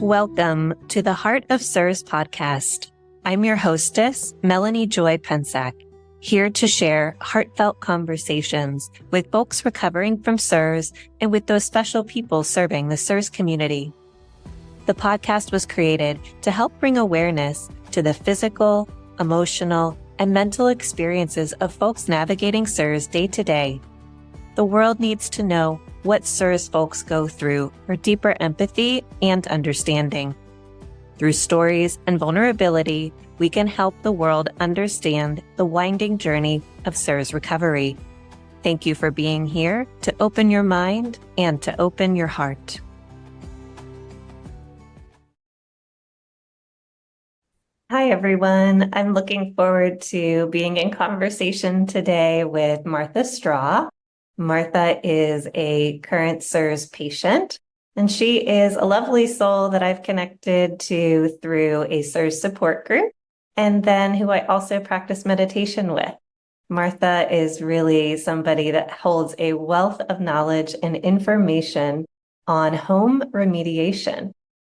Welcome to the Heart of CIRS podcast. I'm your hostess, Melanie Joy Pensack, here to share heartfelt conversations with folks recovering from CIRS and with those special people serving the CIRS community. The podcast was created to help bring awareness to the physical, emotional, and mental experiences of folks navigating CIRS day to day. The world needs to know what CIRS folks go through for deeper empathy and understanding. Through stories and vulnerability, we can help the world understand the winding journey of CIRS recovery. Thank you for being here to open your mind and to open your heart. Hi, everyone. I'm looking forward to being in conversation today with Martha Straw. Martha is a current CIRS patient, and she is a lovely soul that I've connected to through a CIRS support group, and then who I also practice meditation with. Martha is really somebody that holds a wealth of knowledge and information on home remediation.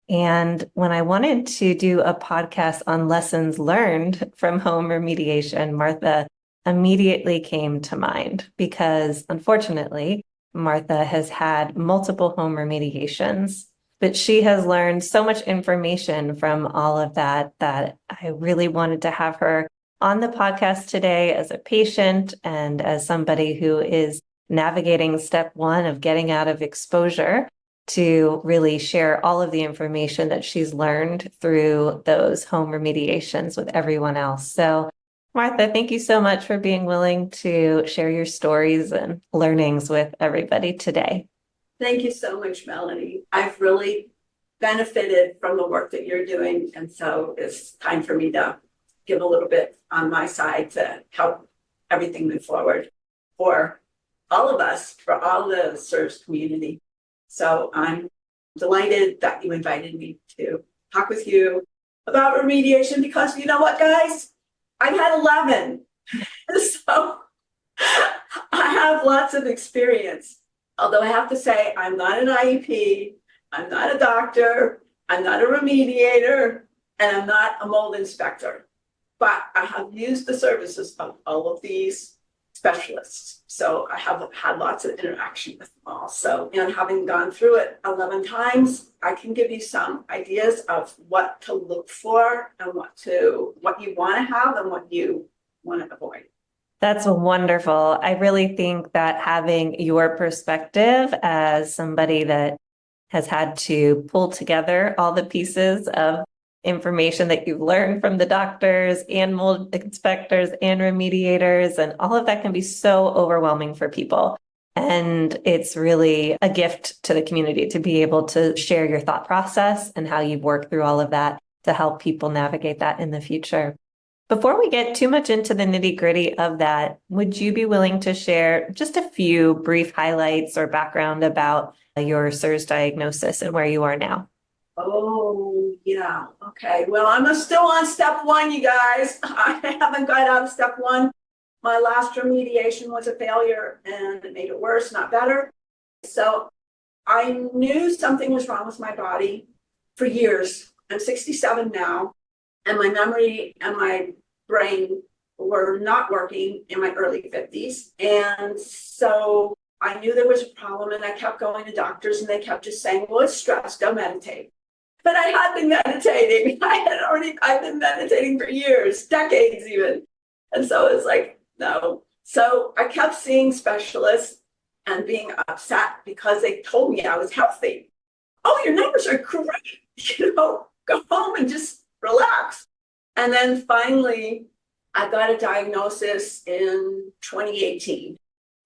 And when I wanted to do a podcast on lessons learned from home remediation, Martha immediately came to mind because, unfortunately, Martha has had multiple home remediations, but she has learned so much information from all of that that I really wanted to have her on the podcast today as a patient and as somebody who is navigating step one of getting out of exposure to really share all of the information that she's learned through those home remediations with everyone else. So Martha, thank you so much for being willing to share your stories and learnings with everybody today. Thank you so much, Melanie. I've really benefited from the work that you're doing, and so it's time for me to give a little bit on my side to help everything move forward for all of us, for all the CIRS community. So I'm delighted that you invited me to talk with you about remediation because you know what, guys? I've had 11, so I have lots of experience. Although I have to say, I'm not an IEP, I'm not a doctor, I'm not a remediator, and I'm not a mold inspector. But I have used the services of all of these specialists. So I have had lots of interaction with them all. So, and having gone through it 11 times, I can give you some ideas of what to look for and what you want to have and what you want to avoid. That's wonderful. I really think that having your perspective as somebody that has had to pull together all the pieces of information that you've learned from the doctors and mold inspectors and remediators, and all of that can be so overwhelming for people. And it's really a gift to the community to be able to share your thought process and how you've worked through all of that to help people navigate that in the future. Before we get too much into the nitty-gritty of that, would you be willing to share just a few brief highlights or background about your CIRS diagnosis and where you are now? Oh, yeah. Okay. Well, I'm still on step one, you guys. I haven't got out of step one. My last remediation was a failure and it made it worse, not better. So I knew something was wrong with my body for years. I'm 67 now, and my memory and my brain were not working in my early 50s. And so I knew there was a problem, and I kept going to doctors, and they kept just saying, well, it's stress, go meditate. But I had been meditating. I've been meditating for years, decades even. And so it's like, no. So I kept seeing specialists and being upset because they told me I was healthy. Oh, your numbers are great. Go home and just relax. And then finally, I got a diagnosis in 2018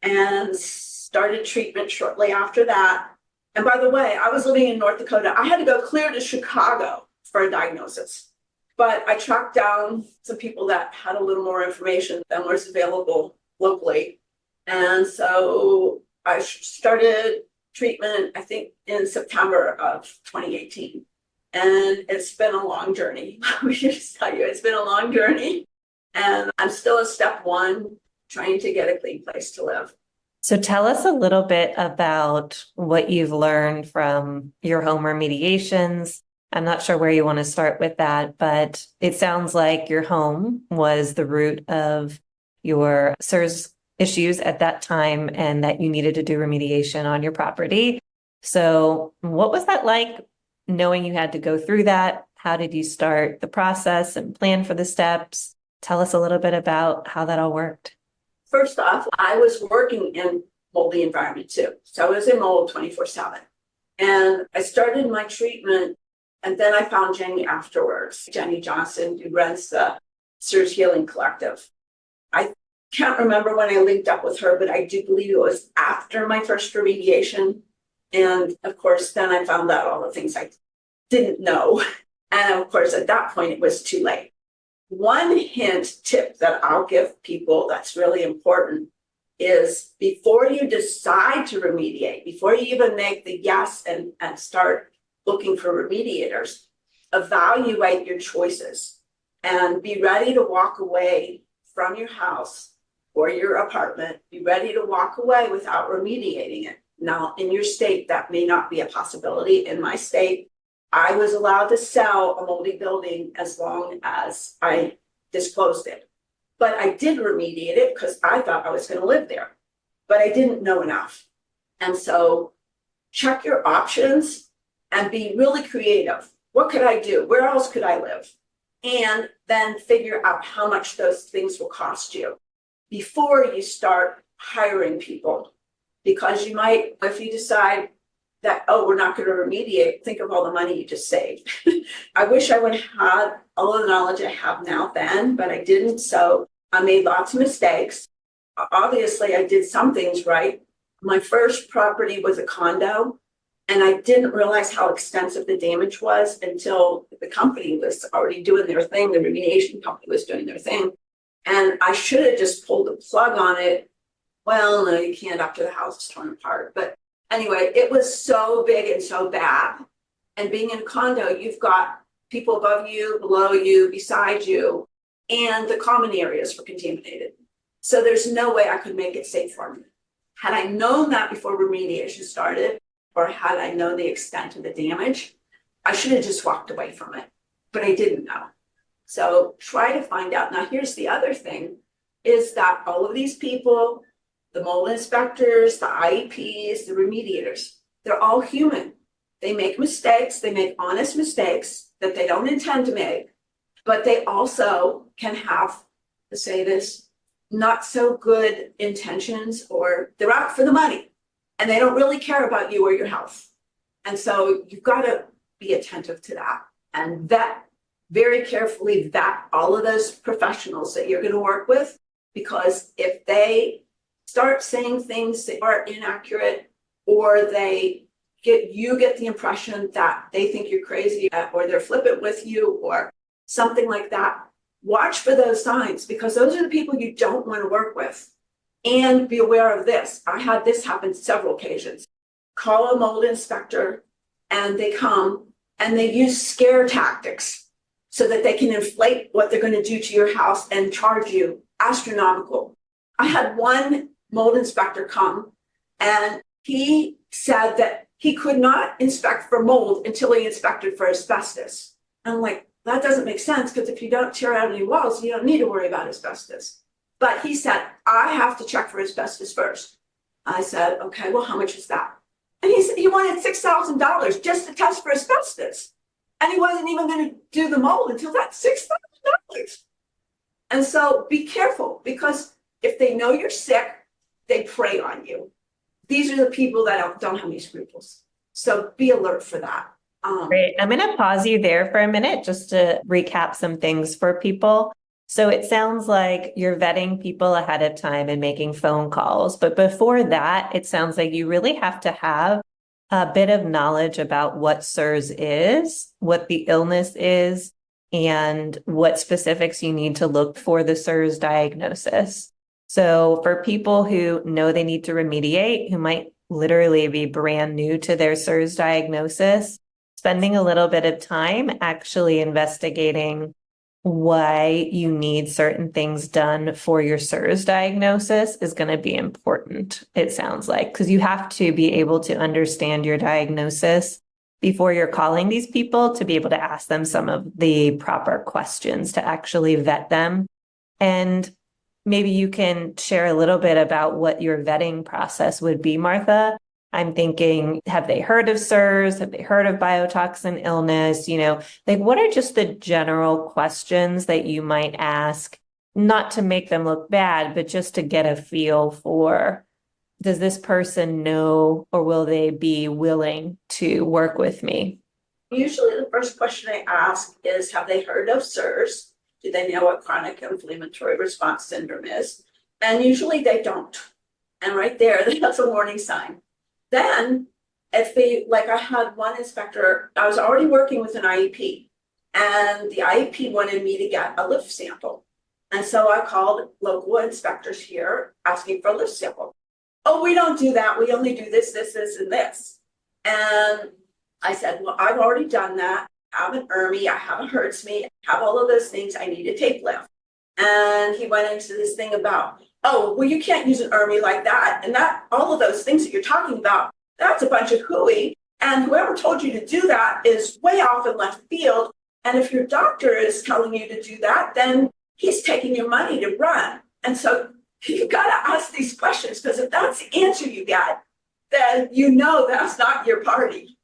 and started treatment shortly after that. And by the way, I was living in North Dakota. I had to go clear to Chicago for a diagnosis. But I tracked down some people that had a little more information than was available locally. And so I started treatment, I think, in September of 2018. And it's been a long journey. Let me just tell you, it's been a long journey. And I'm still at step one, trying to get a clean place to live. So tell us a little bit about what you've learned from your home remediations I'm not sure where you want to start with that, but it sounds like your home was the root of your SIRS issues at that time and that you needed to do remediation on your property. So, what was that like knowing you had to go through that? How did you start the process and plan for the steps? Tell us a little bit about how that all worked. First off, I was working in moldy environment too. So I was in mold 24/7. And I started my treatment, and then I found Jenny afterwards, Jenny Johnson, who runs the SIRS Healing Collective. I can't remember when I linked up with her, but I do believe it was after my first remediation. And of course, then I found out all the things I didn't know. And of course, at that point, it was too late. One tip that I'll give people that's really important is before you decide to remediate, before you even make the yes and start looking for remediators, evaluate your choices and be ready to walk away from your house or your apartment. Be ready to walk away without remediating it. Now, in your state, that may not be a possibility. In my state, I was allowed to sell a moldy building as long as I disclosed it. But I did remediate it because I thought I was going to live there, but I didn't know enough. And so check your options and be really creative. What could I do? Where else could I live? And then figure out how much those things will cost you before you start hiring people. Because you might, if you decide that, oh, we're not going to remediate, think of all the money you just saved. I wish I would have had all the knowledge I have now then, but I didn't. So I made lots of mistakes. Obviously, I did some things right. My first property was a condo, and I didn't realize how extensive the damage was until the company was already doing their thing. The remediation company was doing their thing. And I should have just pulled the plug on it. Well, no, you can't after the house is torn apart. But anyway, it was so big and so bad. And being in a condo, you've got people above you, below you, beside you, and the common areas were contaminated. So there's no way I could make it safe for me. Had I known that before remediation started, or had I known the extent of the damage, I should have just walked away from it. But I didn't know. So try to find out. Now, here's the other thing, is that all of these people, the mold inspectors, the IEPs, the remediators, they're all human. They make mistakes. They make honest mistakes that they don't intend to make, but they also can have, to say this, not so good intentions, or they're out for the money and they don't really care about you or your health. And so you've got to be attentive to that and vet very carefully, vet all of those professionals that you're going to work with, because if they start saying things that are inaccurate, or they get the impression that they think you're crazy, or they're flippant with you or something like that, watch for those signs, because those are the people you don't want to work with. And be aware of this. I had this happen several occasions. Call a mold inspector and they come and they use scare tactics so that they can inflate what they're going to do to your house and charge you astronomical. I had one mold inspector come and he said that he could not inspect for mold until he inspected for asbestos. I'm like, that doesn't make sense, because if you don't tear out any walls, you don't need to worry about asbestos. But he said, I have to check for asbestos first. I said, okay, well, how much is that? And he said he wanted $6,000 just to test for asbestos. And he wasn't even going to do the mold until that $6,000. And so be careful, because if they know you're sick, they prey on you. These are the people that don't have any scruples. So be alert for that. Great. I'm going to pause you there for a minute just to recap some things for people. So it sounds like you're vetting people ahead of time and making phone calls. But before that, it sounds like you really have to have a bit of knowledge about what SIRS is, what the illness is, and what specifics you need to look for the SIRS diagnosis. So for people who know they need to remediate, who might literally be brand new to their SIRS diagnosis, spending a little bit of time actually investigating why you need certain things done for your SIRS diagnosis is going to be important, it sounds like, because you have to be able to understand your diagnosis before you're calling these people to be able to ask them some of the proper questions to actually vet them. And maybe you can share a little bit about what your vetting process would be, Martha. I'm thinking, have they heard of SIRS? Have they heard of biotoxin illness? Like what are just the general questions that you might ask, not to make them look bad, but just to get a feel for, does this person know or will they be willing to work with me? Usually the first question I ask is, have they heard of SIRS? Do they know what chronic inflammatory response syndrome is? And usually they don't. And right there, that's a warning sign. Then if they, like I had one inspector, I was already working with an IEP, and the IEP wanted me to get a lymph sample. And so I called local inspectors here asking for a lymph sample. Oh, we don't do that. We only do this, this, this, and this. And I said, well, I've already done that. I have an ERMI, I have a HERTSMI, I have all of those things. I need a tape lift. And he went into this thing about, oh, well, you can't use an ERMI like that. And that all of those things that you're talking about, that's a bunch of hooey. And whoever told you to do that is way off in left field. And if your doctor is telling you to do that, then he's taking your money to run. And so you got to ask these questions, because if that's the answer you get, then you know that's not your party.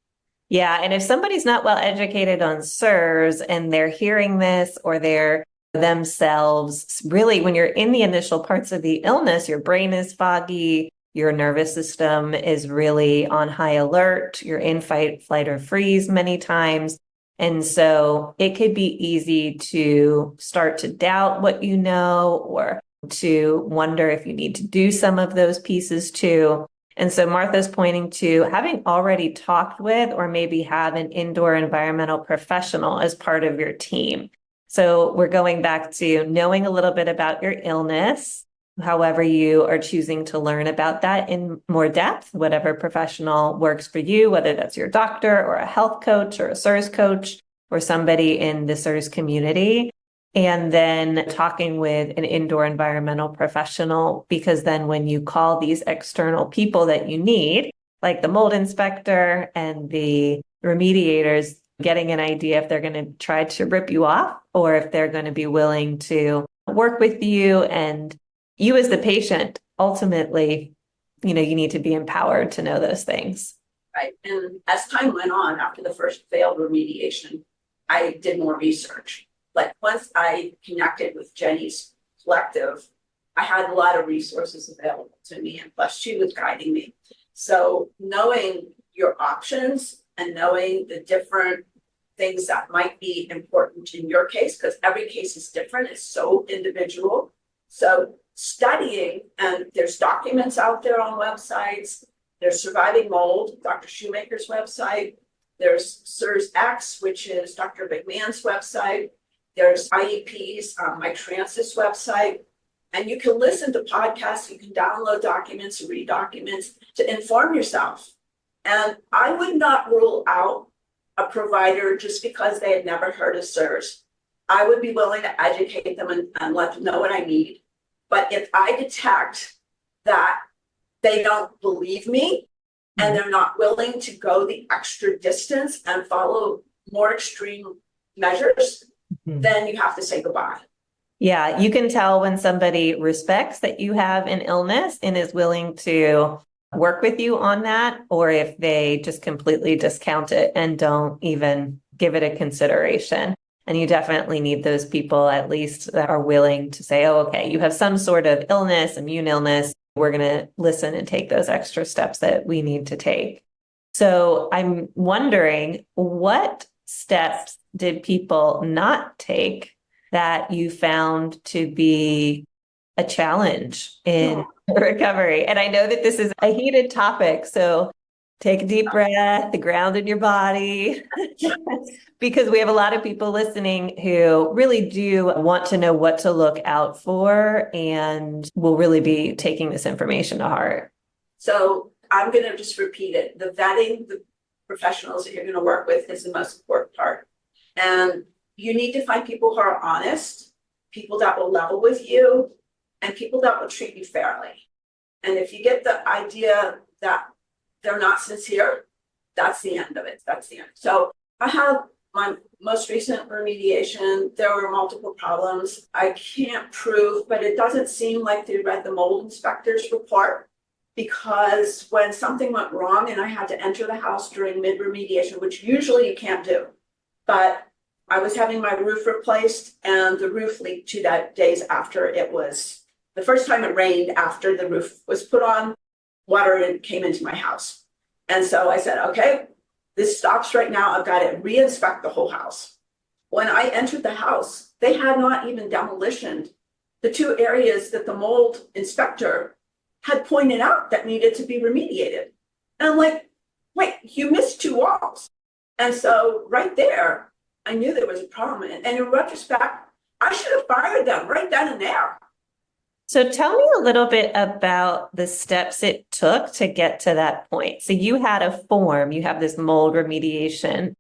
Yeah. And if somebody's not well educated on SIRS and they're hearing this, or they're themselves, really, when you're in the initial parts of the illness, your brain is foggy, your nervous system is really on high alert, you're in fight, flight, or freeze many times. And so it could be easy to start to doubt what you know, or to wonder if you need to do some of those pieces too. And so Martha's pointing to having already talked with, or maybe have an indoor environmental professional as part of your team. So we're going back to knowing a little bit about your illness, however you are choosing to learn about that in more depth, whatever professional works for you, whether that's your doctor or a health coach or a SIRS coach or somebody in the SIRS community. And then talking with an indoor environmental professional, because then when you call these external people that you need, like the mold inspector and the remediators, getting an idea if they're going to try to rip you off or if they're going to be willing to work with you. And you as the patient, ultimately, you need to be empowered to know those things. Right. And as time went on, after the first failed remediation, I did more research. Like once I connected with Jenny's collective, I had a lot of resources available to me, and plus she was guiding me. So knowing your options and knowing the different things that might be important in your case, because every case is different, it's so individual. So studying, and there's documents out there on websites, there's Surviving Mold, Dr. Shoemaker's website, there's SIRS X, which is Dr. McMahon's website. There's IEPs on my Transis website, and you can listen to podcasts, you can download documents, read documents to inform yourself. And I would not rule out a provider just because they had never heard of SIRS. I would be willing to educate them and let them know what I need. But if I detect that they don't believe me and they're not willing to go the extra distance and follow more extreme measures, then you have to say goodbye. Yeah, you can tell when somebody respects that you have an illness and is willing to work with you on that, or if they just completely discount it and don't even give it a consideration. And you definitely need those people, at least, that are willing to say, oh, okay, you have some sort of illness, immune illness. We're going to listen and take those extra steps that we need to take. So I'm wondering, what steps did people not take that you found to be a challenge in recovery? And I know that this is a heated topic, so take a deep breath, ground in your body, because we have a lot of people listening who really do want to know what to look out for and will really be taking this information to heart. So I'm going to just repeat it. The vetting, the professionals that you're going to work with is the most important part. And you need to find people who are honest, people that will level with you, and people that will treat you fairly. And if you get the idea that they're not sincere, that's the end of it. That's the end. So I had my most recent remediation. There were multiple problems. I can't prove, but it doesn't seem like they read the mold inspector's report, because when something went wrong and I had to enter the house during mid-remediation, which usually you can't do, but I was having my roof replaced and the roof leaked 2 days after it was, the first time it rained after the roof was put on, water came into my house. And so I said, okay, this stops right now. I've got to re-inspect the whole house. When I entered the house, they had not even demolitioned the 2 areas that the mold inspector had pointed out that needed to be remediated. And I'm like, wait, you missed 2 walls. And so right there, I knew there was a problem. And in retrospect, I should have fired them right then and there. So tell me a little bit about the steps it took to get to that point. So you had a form, you have this mold remediation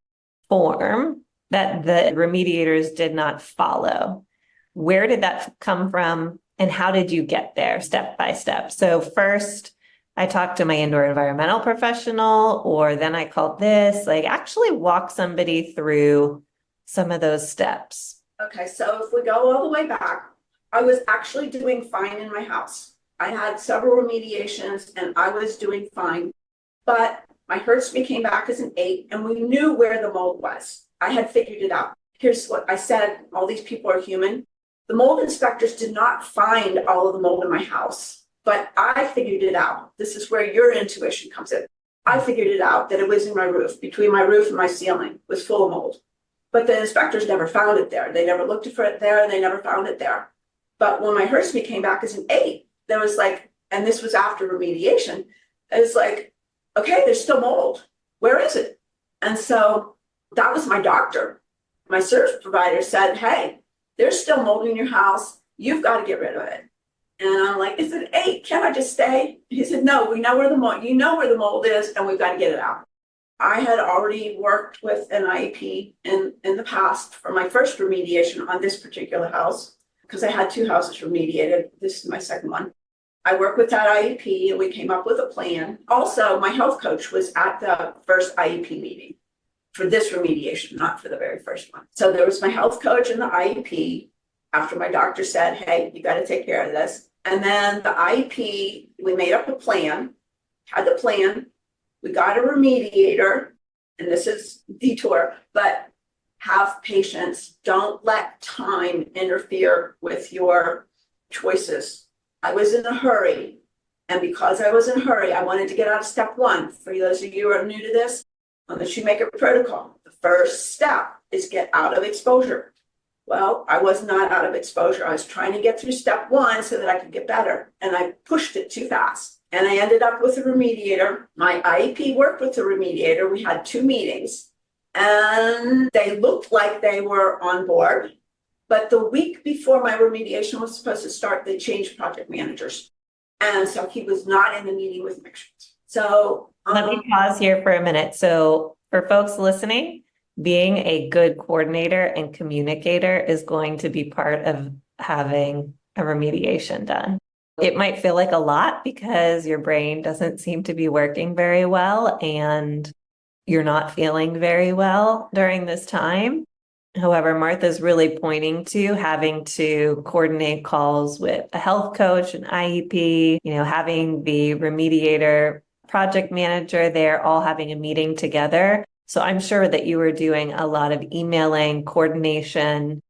form that the remediators did not follow. Where did that come from and how did you get there step by step? So first, I talked to my indoor environmental professional, or then I called this, like actually walk somebody through some of those steps. Okay, so if we go all the way back, I was actually doing fine in my house. I had several remediations and I was doing fine, but my HERTSMI came back as an 8 and we knew where the mold was. I had figured it out. Here's what I said, all these people are human. The mold inspectors did not find all of the mold in my house, but I figured it out. This is where your intuition comes in. I figured it out that it was in my roof, between my roof and my ceiling was full of mold. But the inspectors never found it there. They never looked for it there and they never found it there. But when my HERTSMI came back as an 8, there was like, and this was after remediation, it was like, okay, there's still mold. Where is it? And so that was my doctor. My service provider said, hey, there's still mold in your house. You've got to get rid of it. And I'm like, it's an 8. Can't I just stay? He said, no, we know where the mold, you know where the mold is, and we've got to get it out. I had already worked with an IEP in the past for my first remediation on this particular house, because I had 2 houses remediated. This is my second one. I worked with that IEP and we came up with a plan. Also, my health coach was at the first IEP meeting for this remediation, not for the very first one. So there was my health coach and the IEP after my doctor said, hey, you got to take care of this. And then the IEP, we made up a plan, had the plan. We got a remediator, and this is detour, but have patience. Don't let time interfere with your choices. I was in a hurry, and because I was in a hurry, I wanted to get out of step 1. For those of you who are new to this, on the Shoemaker protocol, the first step is get out of exposure. Well, I was not out of exposure. I was trying to get through step 1 so that I could get better, and I pushed it too fast. And I ended up with a remediator. My IEP worked with the remediator. We had 2 meetings and they looked like they were on board. But the week before my remediation was supposed to start, they changed project managers. And so he was not in the meeting with me. So let me pause here for a minute. So for folks listening, being a good coordinator and communicator is going to be part of having a remediation done. It might feel like a lot because your brain doesn't seem to be working very well and you're not feeling very well during this time. However, Martha's really pointing to having to coordinate calls with a health coach, an IEP, having the remediator, project manager there, all having a meeting together. So I'm sure that you were doing a lot of emailing, coordination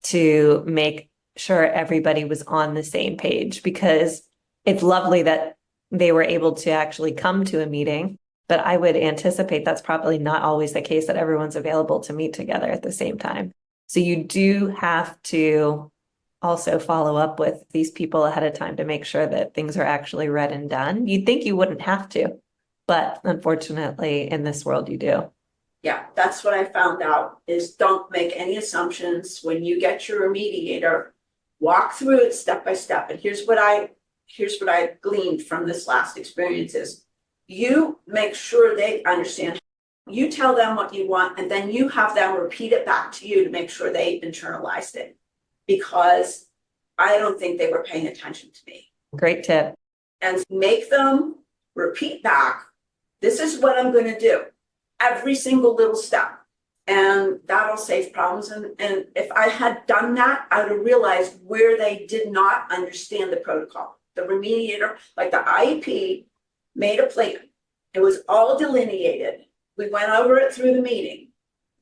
to make sure everybody was on the same page, because it's lovely that they were able to actually come to a meeting, but I would anticipate that's probably not always the case, that everyone's available to meet together at the same time. So you do have to also follow up with these people ahead of time to make sure that things are actually read and done. You'd think you wouldn't have to, but unfortunately in this world you do. Yeah, that's what I found out, is don't make any assumptions when you get your remediator. Walk through it step by step. And here's what I gleaned from this last experience is you make sure they understand. You tell them what you want, and then you have them repeat it back to you to make sure they internalized it, because I don't think they were paying attention to me. Great tip. And make them repeat back, this is what I'm going to do. every single little step. And that'll save problems. And if I had done that, I would have realized where they did not understand the protocol. The remediator, like the IEP, made a plan. It was all delineated. We went over it through the meeting.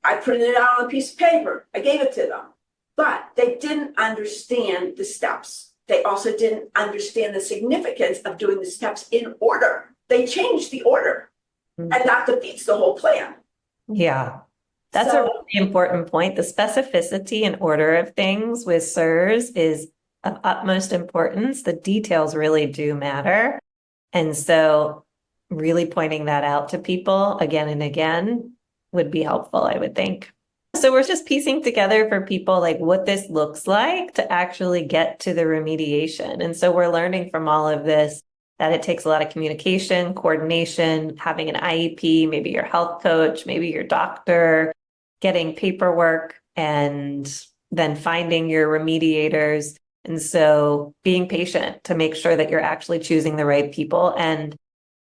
I printed it out on a piece of paper. I gave it to them. But they didn't understand the steps. They also didn't understand the significance of doing the steps in order. They changed the order, and that defeats the whole plan. Yeah. That's a really important point. The specificity and order of things with CIRS is of utmost importance. The details really do matter. And so really pointing that out to people again and again would be helpful, I would think. So we're just piecing together for people like what this looks like to actually get to the remediation. And so we're learning from all of this that it takes a lot of communication, coordination, having an IEP, maybe your health coach, maybe your doctor, getting paperwork, and then finding your remediators. And so being patient to make sure that you're actually choosing the right people. And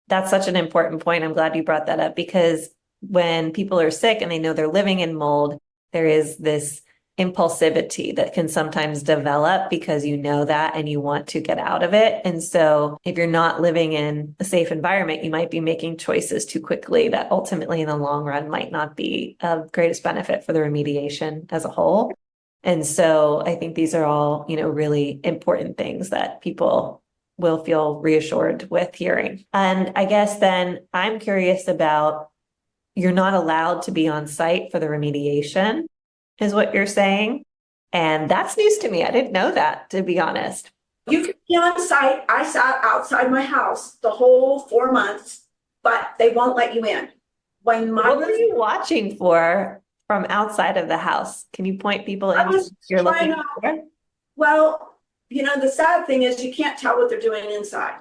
that's such an important point. I'm glad you brought that up, because when people are sick and they know they're living in mold, there is this impulsivity that can sometimes develop because you know that and you want to get out of it. And so if you're not living in a safe environment, you might be making choices too quickly that ultimately in the long run might not be of greatest benefit for the remediation as a whole. And so I think these are all, really important things that people will feel reassured with hearing. And I guess then I'm curious about, you're not allowed to be on site for the remediation, is what you're saying. And that's news to me. I didn't know that, to be honest. You can be on site. I sat outside my house the whole 4 months, but they won't let you in. What were you watching for from outside of the house? Can you point people in you're looking for? Well, the sad thing is you can't tell what they're doing inside.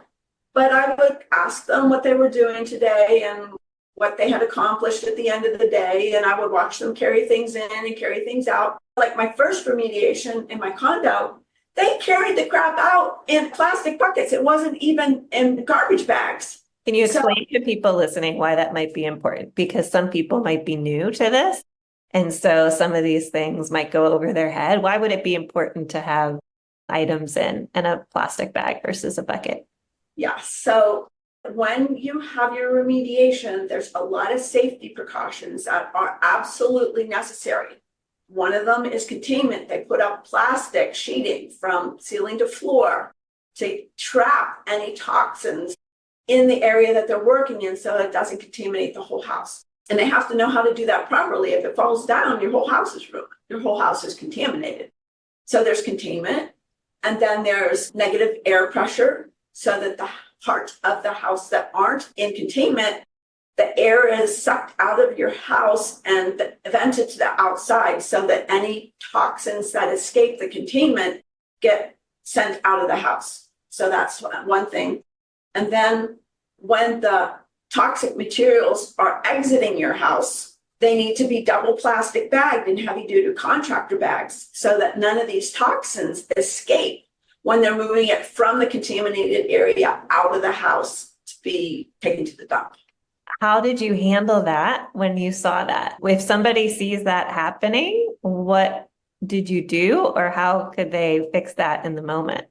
But I would ask them what they were doing today and what they had accomplished at the end of the day. And I would watch them carry things in and carry things out. Like my first remediation in my condo, they carried the crap out in plastic buckets. It wasn't even in garbage bags. Can you explain to people listening why that might be important? Because some people might be new to this. And so some of these things might go over their head. Why would it be important to have items in a plastic bag versus a bucket? Yeah, so when you have your remediation, there's a lot of safety precautions that are absolutely necessary. One of them is containment. They put up plastic sheeting from ceiling to floor to trap any toxins in the area that they're working in so it doesn't contaminate the whole house. And they have to know how to do that properly. If it falls down, your whole house is ruined. Your whole house is contaminated. So there's containment. And then there's negative air pressure so that the parts of the house that aren't in containment, the air is sucked out of your house and vented to the outside so that any toxins that escape the containment get sent out of the house. So that's one thing. And then when the toxic materials are exiting your house, they need to be double plastic bagged and heavy duty contractor bags so that none of these toxins escape when they're moving it from the contaminated area out of the house to be taken to the dump. How did you handle that when you saw that? If somebody sees that happening, what did you do, or how could they fix that in the moment?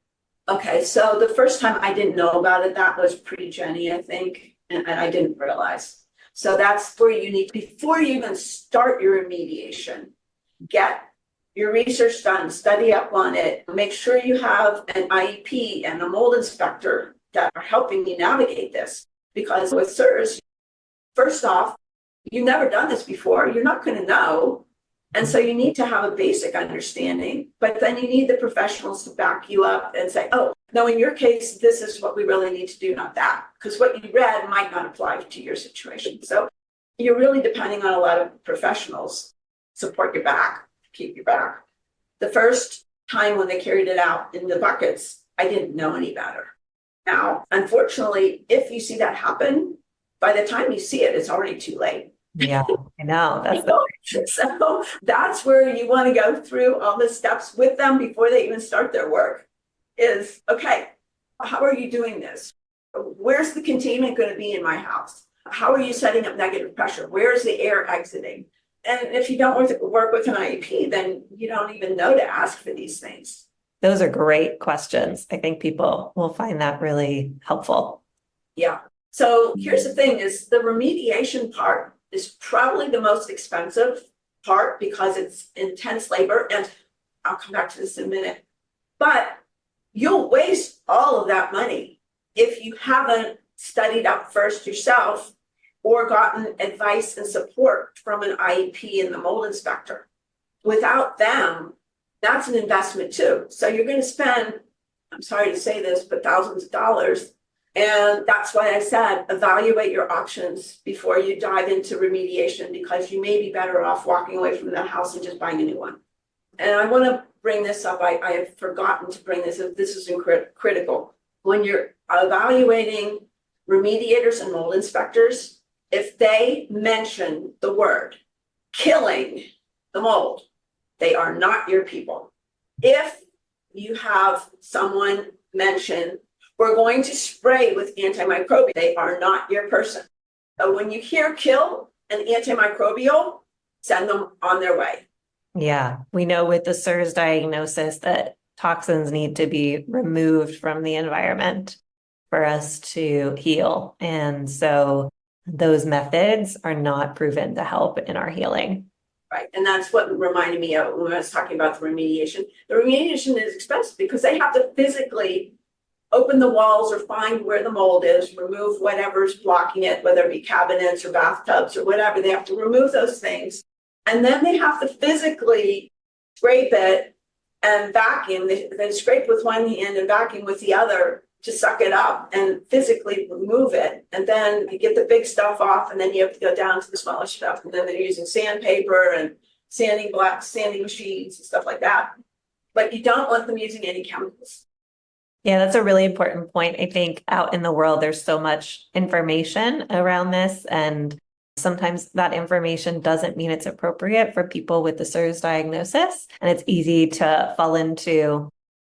Okay, so the first time I didn't know about it, that was pre-Jenny, I think, and I didn't realize. So that's where you need, before you even start your remediation, get your research done, study up on it, make sure you have an IEP and a mold inspector that are helping you navigate this. Because with CIRS, first off, you've never done this before, you're not going to know. And so you need to have a basic understanding, but then you need the professionals to back you up and say, oh, no, in your case, this is what we really need to do, not that. Because what you read might not apply to your situation. So you're really depending on a lot of professionals support your back, keep your back. The first time when they carried it out in the buckets, I didn't know any better. Now, unfortunately, if you see that happen, by the time you see it, it's already too late. Yeah, I know. So that's where you want to go through all the steps with them before they even start their work is, okay, how are you doing this? Where's the containment going to be in my house? How are you setting up negative pressure? Where is the air exiting? And if you don't work with an IEP, then you don't even know to ask for these things. Those are great questions. I think people will find that really helpful. Yeah. So here's the thing is the remediation part is probably the most expensive part because it's intense labor. And I'll come back to this in a minute. But you'll waste all of that money if you haven't studied up first yourself or gotten advice and support from an IEP and the mold inspector. Without them, that's an investment too. So you're going to spend, I'm sorry to say this, but thousands of dollars. And that's why I said, evaluate your options before you dive into remediation, because you may be better off walking away from that house and just buying a new one. And I want to bring this up. I have forgotten to bring this up. This is critical. When you're evaluating remediators and mold inspectors, if they mention the word killing the mold, they are not your people. If you have someone mention, we're going to spray with antimicrobial, they are not your person. So when you hear kill and antimicrobial, send them on their way. Yeah, we know with the CIRS diagnosis that toxins need to be removed from the environment for us to heal. And so those methods are not proven to help in our healing. Right. And that's what reminded me of when I was talking about the remediation. The remediation is expensive because they have to physically open the walls or find where the mold is, remove whatever's blocking it, whether it be cabinets or bathtubs or whatever. They have to remove those things. And then they have to physically scrape it and vacuum. They scrape with one hand and vacuum with the other to suck it up and physically remove it. And then you get the big stuff off, and then you have to go down to the smaller stuff. And then they're using sandpaper and sanding machines and stuff like that. But you don't want them using any chemicals. Yeah, that's a really important point. I think out in the world, there's so much information around this, and sometimes that information doesn't mean it's appropriate for people with the CIRS diagnosis. And it's easy to fall into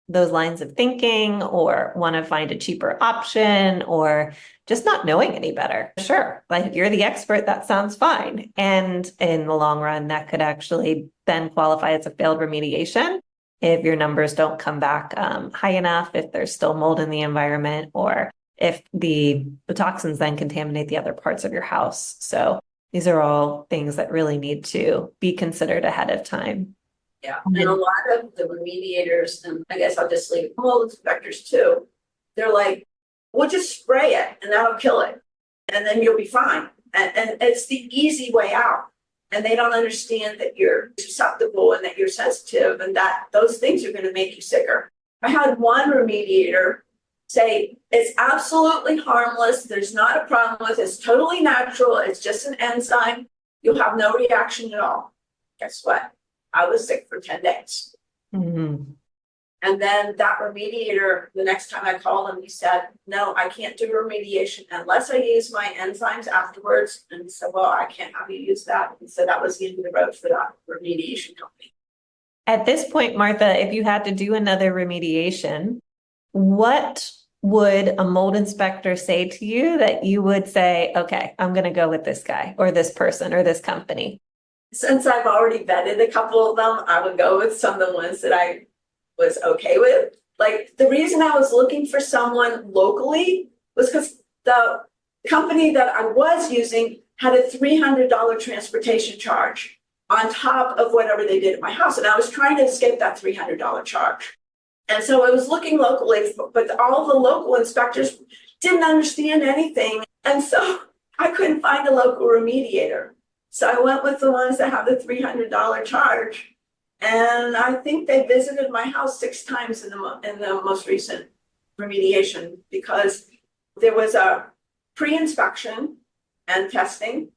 those lines of thinking or want to find a cheaper option or just not knowing any better. Sure, like if you're the expert, that sounds fine. And in the long run, that could actually then qualify as a failed remediation if your numbers don't come back high enough, if there's still mold in the environment, or if the toxins then contaminate the other parts of your house. So these are all things that really need to be considered ahead of time. Yeah, and a lot of the remediators, and I guess I'll just leave mold inspectors too, they're like, we'll just spray it and that'll kill it. And then you'll be fine. And it's the easy way out. And they don't understand that you're susceptible and that you're sensitive and that those things are going to make you sicker. I had one remediator say, it's absolutely harmless. There's not a problem with it. It's totally natural. It's just an enzyme. You'll have no reaction at all. Guess what? I was sick for 10 days. Mm-hmm. And then that remediator, the next time I called him, he said, no, I can't do remediation unless I use my enzymes afterwards. And he said, well, I can't have you use that. And so that was the end of the road for that remediation company. At this point, Martha, if you had to do another remediation, what would a mold inspector say to you that you would say, okay, I'm going to go with this guy or this person or this company? Since I've already vetted a couple of them, I would go with some of the ones that I was okay with. Like the reason I was looking for someone locally was because the company that I was using had a $300 transportation charge on top of whatever they did at my house. And I was trying to escape that $300 charge. And so I was looking locally, but all the local inspectors didn't understand anything. And so I couldn't find a local remediator. So I went with the ones that have the $300 charge. And I think they visited my house 6 times in the most recent remediation because there was a pre-inspection and testing.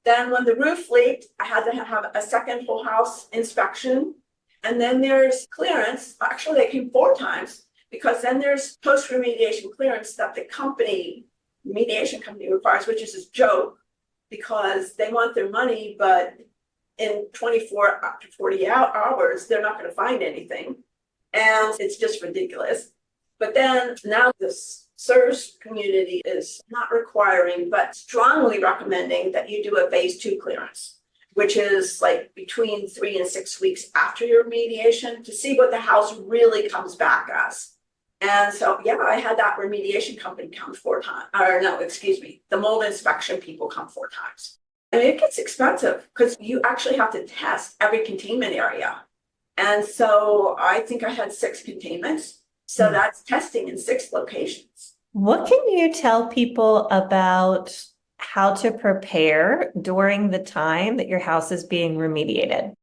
Then when the roof leaked, I had to have a second whole house inspection. And then there's clearance. Actually, they came 4 times because then there's post-remediation clearance that the remediation company requires, which is a joke because they want their money, but in 24 up to 40 hours, they're not going to find anything. And it's just ridiculous. But then now the CIRS community is not requiring, but strongly recommending that you do a phase 2 clearance, which is like between 3 and 6 weeks after your remediation to see what the house really comes back as. And so, yeah, I had that remediation company come 4 times, or no, excuse me, the mold inspection people come 4 times. I mean, it gets expensive because you actually have to test every containment area. And so I think I had 6 containments. So that's testing in 6 locations. What can you tell people about how to prepare during the time that your house is being remediated?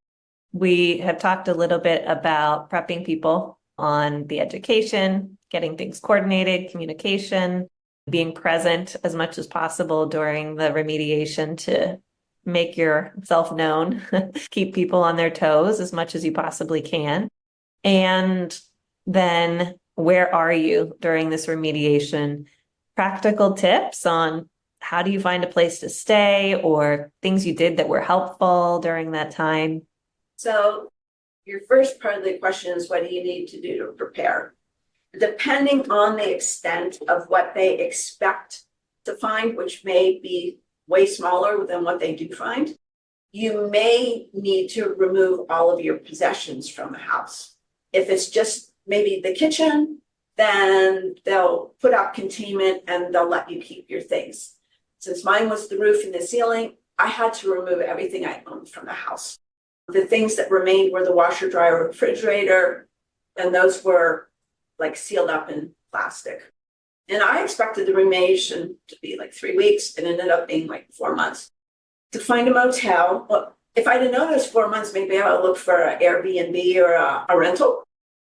We have talked a little bit about prepping people on the education, getting things coordinated, communication, being present as much as possible during the remediation to make yourself known, keep people on their toes as much as you possibly can. And then where are you during this remediation? Practical tips on how do you find a place to stay or things you did that were helpful during that time? So your first part of the question is, what do you need to do to prepare? Depending on the extent of what they expect to find, which may be way smaller than what they do find, you may need to remove all of your possessions from the house. If it's just maybe the kitchen, then they'll put up containment and they'll let you keep your things. Since mine was the roof and the ceiling, I had to remove everything I owned from the house. The things that remained were the washer, dryer, refrigerator, and those were like sealed up in plastic. And I expected the remediation to be like 3 weeks. It ended up being like 4 months. To find a motel, well, if I'd have known it was 4 months, maybe I would look for an Airbnb or a rental.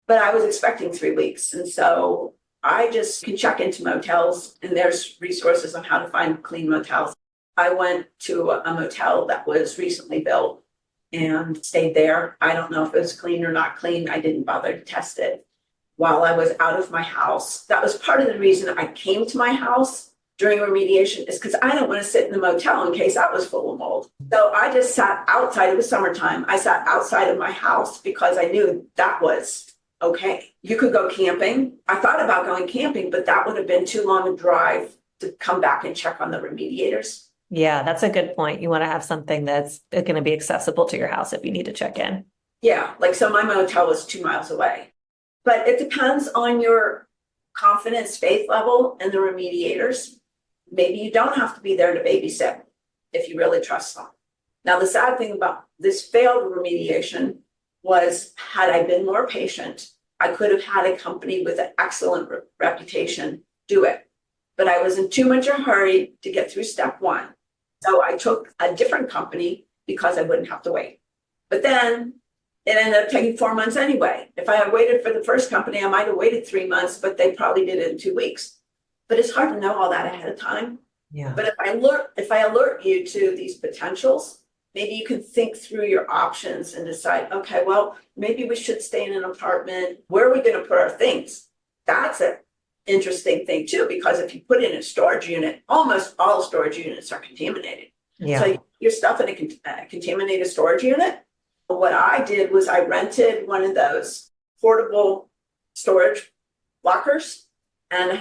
But I was expecting 3 weeks. And so I just can check into motels, and there's resources on how to find clean motels. I went to a motel that was recently built and stayed there. I don't know if it was clean or not clean. I didn't bother to test it while I was out of my house. That was part of the reason I came to my house during remediation, is because I don't want to sit in the motel in case that was full of mold. So I just sat outside. It was summertime. I sat outside of my house because I knew that was okay. You could go camping. I thought about going camping, but that would have been too long a drive to come back and check on the remediators. Yeah, that's a good point. You want to have something that's going to be accessible to your house if you need to check in. Yeah, like so my motel was 2 miles away. But it depends on your confidence, faith level, and the remediators. Maybe you don't have to be there to babysit if you really trust them. Now, the sad thing about this failed remediation was, had I been more patient, I could have had a company with an excellent reputation do it. But I was in too much a hurry to get through step 1. So I took a different company because I wouldn't have to wait. But then it ended up taking 4 months anyway. If I had waited for the first company, I might have waited 3 months, but they probably did it in 2 weeks. But it's hard to know all that ahead of time. Yeah. But if I alert you to these potentials, maybe you can think through your options and decide, okay, well, maybe we should stay in an apartment. Where are we going to put our things? That's an interesting thing too, because if you put in a storage unit, almost all storage units are contaminated. Yeah. So your stuff in a contaminated storage unit. What I did was I rented one of those portable storage lockers and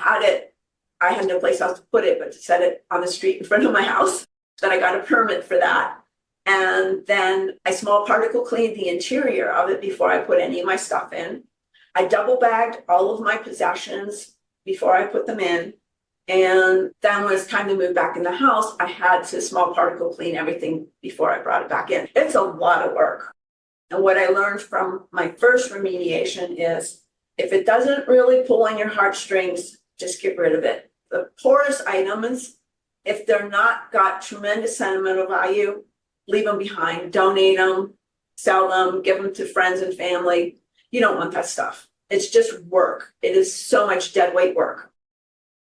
I had no place else to put it but to set it on the street in front of my house. Then I got a permit for that. And then I small particle cleaned the interior of it before I put any of my stuff in. I double bagged all of my possessions before I put them in. And then when it's time to move back in the house, I had to small particle clean everything before I brought it back in. It's a lot of work. And what I learned from my first remediation is, if it doesn't really pull on your heartstrings, just get rid of it. The porous items, if they're not got tremendous sentimental value, leave them behind, donate them, sell them, give them to friends and family. You don't want that stuff. It's just work. It is so much dead weight work.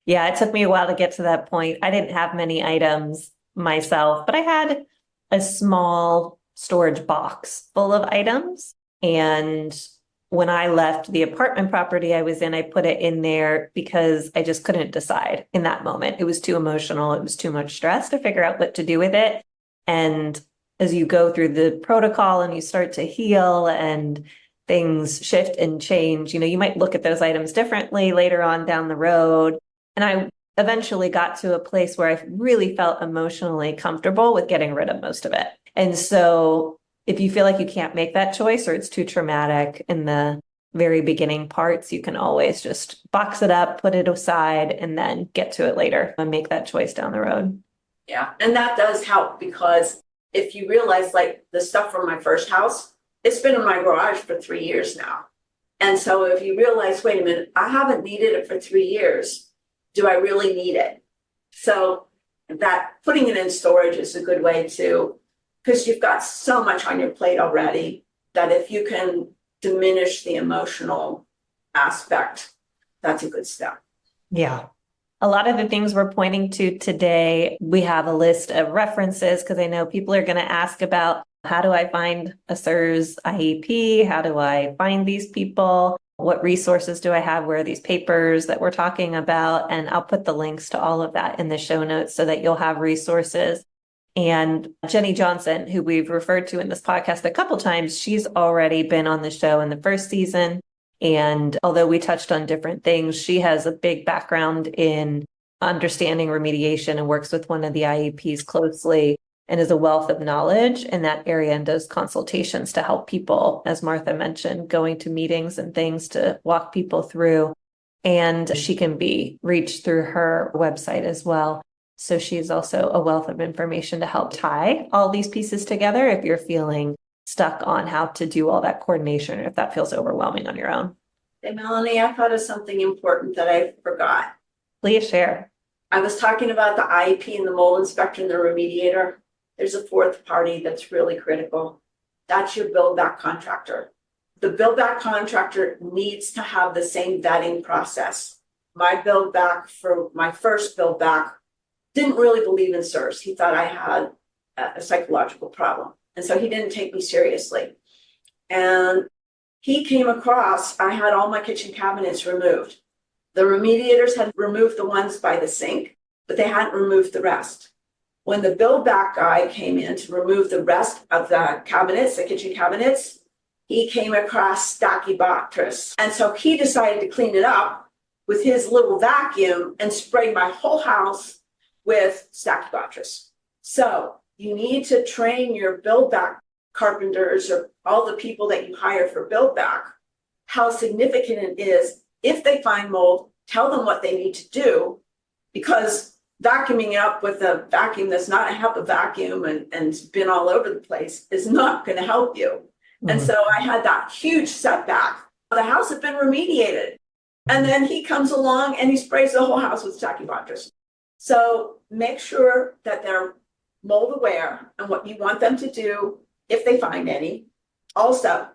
Yeah, it took me a while to get to that point. I didn't have many items myself, but I had a small storage box full of items. And when I left the apartment property I was in, I put it in there because I just couldn't decide in that moment. It was too emotional. It was too much stress to figure out what to do with it. And as you go through the protocol and you start to heal and things shift and change, you might look at those items differently later on down the road. And I eventually got to a place where I really felt emotionally comfortable with getting rid of most of it. And so if you feel like you can't make that choice or it's too traumatic in the very beginning parts, you can always just box it up, put it aside, and then get to it later and make that choice down the road. Yeah, and that does help because if you realize like the stuff from my first house, it's been in my garage for 3 years now. And so if you realize, wait a minute, I haven't needed it for 3 years. Do I really need it? So that putting it in storage is a good way to, because you've got so much on your plate already that if you can diminish the emotional aspect, that's a good step. Yeah. A lot of the things we're pointing to today, we have a list of references because I know people are going to ask about how do I find a CIRS IEP? How do I find these people? What resources do I have? Where are these papers that we're talking about? And I'll put the links to all of that in the show notes so that you'll have resources. And Jenny Johnson, who we've referred to in this podcast a couple times, she's already been on the show in the first season. And although we touched on different things, she has a big background in understanding remediation and works with one of the IEPs closely and is a wealth of knowledge in that area and does consultations to help people, as Martha mentioned, going to meetings and things to walk people through. And she can be reached through her website as well. So she's also a wealth of information to help tie all these pieces together if you're feeling stuck on how to do all that coordination, if that feels overwhelming on your own. Hey, Melanie, I thought of something important that I forgot. Please share. I was talking about the IEP and the mold inspector and the remediator. There's a fourth party that's really critical. That's your build back contractor. The build back contractor needs to have the same vetting process. My build back for my first build back didn't really believe in CIRS. He thought I had a psychological problem. And so he didn't take me seriously. And he came across, I had all my kitchen cabinets removed. The remediators had removed the ones by the sink, but they hadn't removed the rest. When the build back guy came in to remove the rest of the cabinets, the kitchen cabinets, he came across Stachybotrys. And so he decided to clean it up with his little vacuum and spray my whole house with Stachybotrys. So you need to train your build back carpenters or all the people that you hire for build back, how significant it is. If they find mold, tell them what they need to do, because vacuuming up with a vacuum that's not a HEPA vacuum and it's been all over the place is not going to help you. Mm-hmm. And so I had that huge setback. The house had been remediated. And then he comes along and he sprays the whole house with Stachybotrys. So make sure that they're mold aware and what you want them to do if they find any. Also,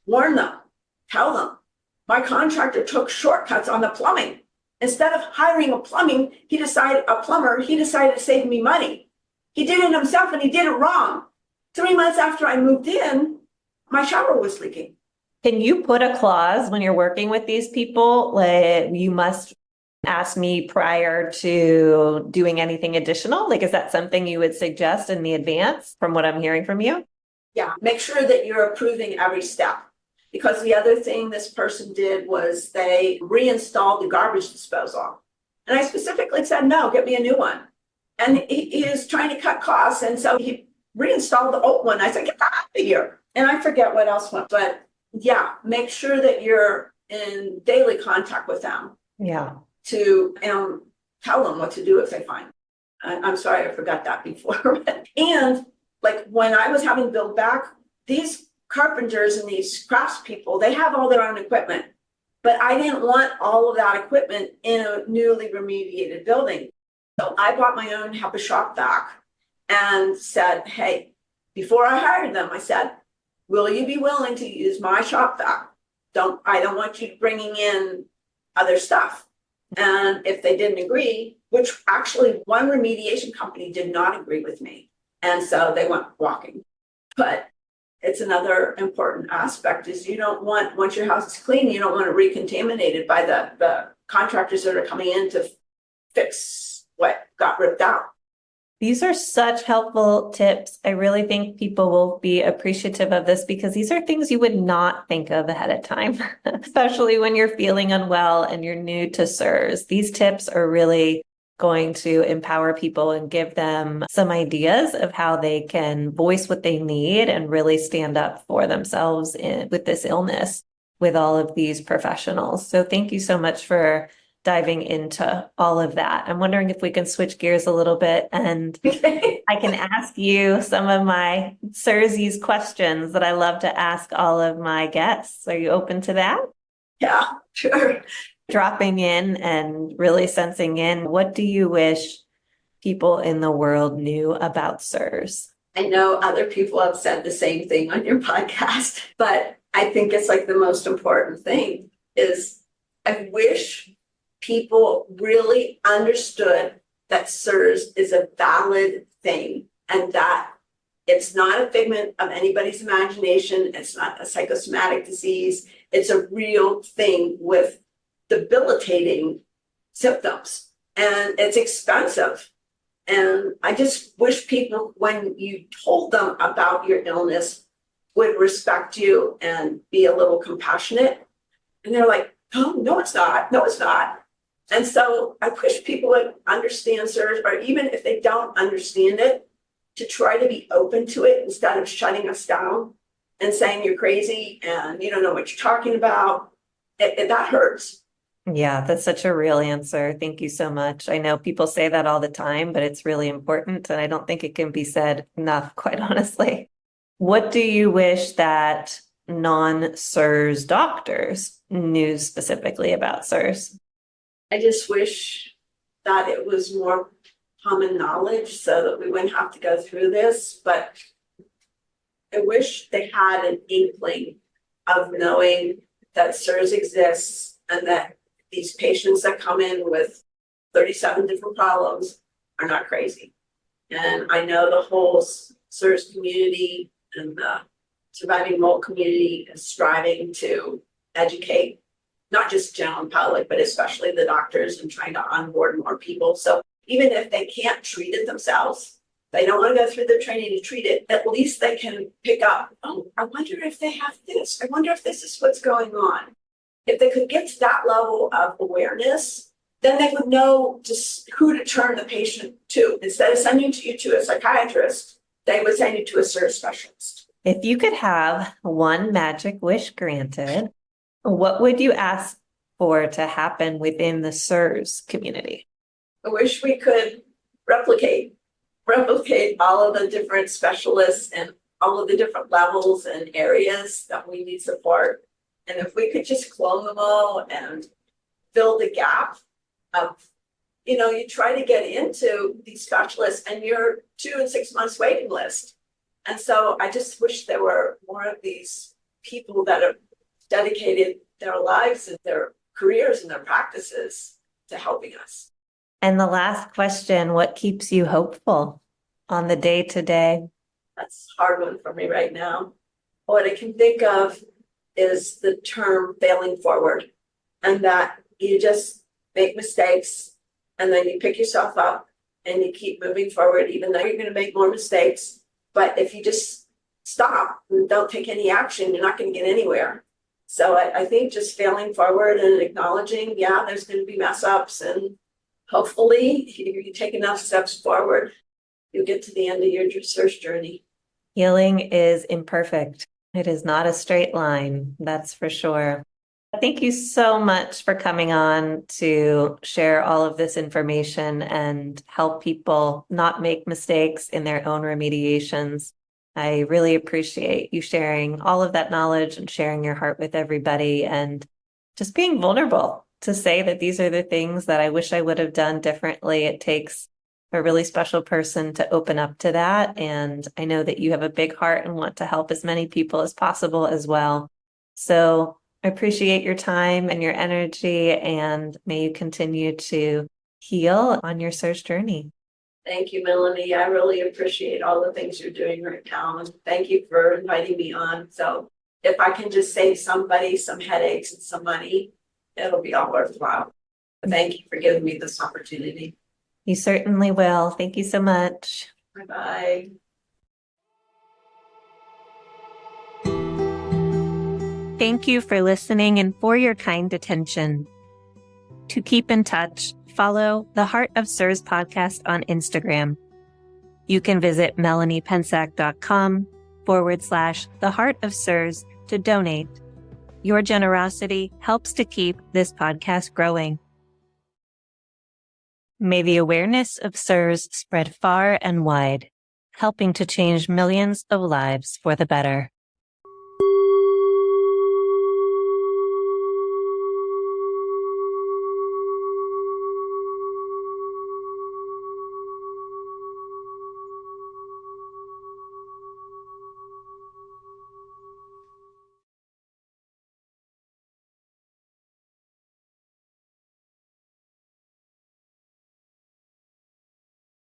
warn them, tell them. My contractor took shortcuts on the plumbing. Instead of hiring a plumber, he decided to save me money. He did it himself and he did it wrong. 3 months after I moved in, my shower was leaking. Can you put a clause when you're working with these people, like you must ask me prior to doing anything additional? Like, is that something you would suggest in the advance from what I'm hearing from you? Yeah, make sure that you're approving every step. Because the other thing this person did was they reinstalled the garbage disposal. And I specifically said, no, get me a new one. And he is trying to cut costs. And so he reinstalled the old one. I said, get that out of here. And I forget what else went. But yeah, make sure that you're in daily contact with them. Yeah. To tell them what to do if they find. I'm sorry, I forgot that before. And like when I was having build back, these carpenters and these craftspeople, they have all their own equipment, but I didn't want all of that equipment in a newly remediated building. So I bought my own HEPA shop vac and said, hey, before I hired them, I said, will you be willing to use my shop vac? I don't want you bringing in other stuff. And if they didn't agree, which actually one remediation company did not agree with me. And so they went walking. But it's another important aspect is you don't want, once your house is clean, you don't want it recontaminated by the contractors that are coming in to fix what got ripped out. These are such helpful tips. I really think people will be appreciative of this because these are things you would not think of ahead of time, especially when you're feeling unwell and you're new to SIRS. These tips are really going to empower people and give them some ideas of how they can voice what they need and really stand up for themselves with this illness with all of these professionals. So thank you so much for diving into all of that. I'm wondering if we can switch gears a little bit and I can ask you some of my SIRSes questions that I love to ask all of my guests. Are you open to that? Yeah, sure. Dropping in and really sensing in, what do you wish people in the world knew about SIRS? I know other people have said the same thing on your podcast, but I think it's like the most important thing is I wish people really understood that SIRS is a valid thing and that it's not a figment of anybody's imagination. It's not a psychosomatic disease. It's a real thing with debilitating symptoms, and it's expensive. And I just wish people, when you told them about your illness, would respect you and be a little compassionate. And they're like, oh, no, it's not. No, it's not. And so I wish people would understand SIRS, or even if they don't understand it, to try to be open to it instead of shutting us down and saying you're crazy and you don't know what you're talking about. That hurts. Yeah, that's such a real answer. Thank you so much. I know people say that all the time, but it's really important. And I don't think it can be said enough, quite honestly. What do you wish that non-SIRS doctors knew specifically about SIRS? I just wish that it was more common knowledge so that we wouldn't have to go through this. But I wish they had an inkling of knowing that SIRS exists and that these patients that come in with 37 different problems are not crazy. And I know the whole SIRS community and the surviving mold community is striving to educate not just general public, but especially the doctors, and trying to onboard more people. So even if they can't treat it themselves, they don't want to go through the training to treat it, at least they can pick up, oh, I wonder if they have this. I wonder if this is what's going on. If they could get to that level of awareness, then they would know just who to turn the patient to. Instead of sending you to a psychiatrist, they would send you to a SIRS specialist. If you could have one magic wish granted, what would you ask for to happen within the SIRS community? I wish we could replicate all of the different specialists and all of the different levels and areas that we need support. And if we could just clone them all and fill the gap of, you try to get into these specialists and you're 2 and 6 months waiting list. And so I just wish there were more of these people that have dedicated their lives and their careers and their practices to helping us. And the last question, what keeps you hopeful on the day to day? That's a hard one for me right now. What I can think of is the term failing forward, and that you just make mistakes and then you pick yourself up and you keep moving forward, even though you're going to make more mistakes. But if you just stop and don't take any action, you're not going to get anywhere. So I think just failing forward and acknowledging, yeah, there's going to be mess ups, and hopefully if you take enough steps forward, you'll get to the end of your research journey. Healing is imperfect. It is not a straight line, that's for sure. Thank you so much for coming on to share all of this information and help people not make mistakes in their own remediations. I really appreciate you sharing all of that knowledge and sharing your heart with everybody and just being vulnerable to say that these are the things that I wish I would have done differently. It takes a really special person to open up to that. And I know that you have a big heart and want to help as many people as possible as well. So I appreciate your time and your energy, and may you continue to heal on your SIRS journey. Thank you, Melanie. I really appreciate all the things you're doing right now. And thank you for inviting me on. So if I can just save somebody some headaches and some money, it'll be all worthwhile. Thank you for giving me this opportunity. You certainly will. Thank you so much. Bye-bye. Thank you for listening and for your kind attention. To keep in touch, follow the Heart of CIRS podcast on Instagram. You can visit melaniepensack.com/The Heart of CIRS to donate. Your generosity helps to keep this podcast growing. May the awareness of CIRS spread far and wide, helping to change millions of lives for the better.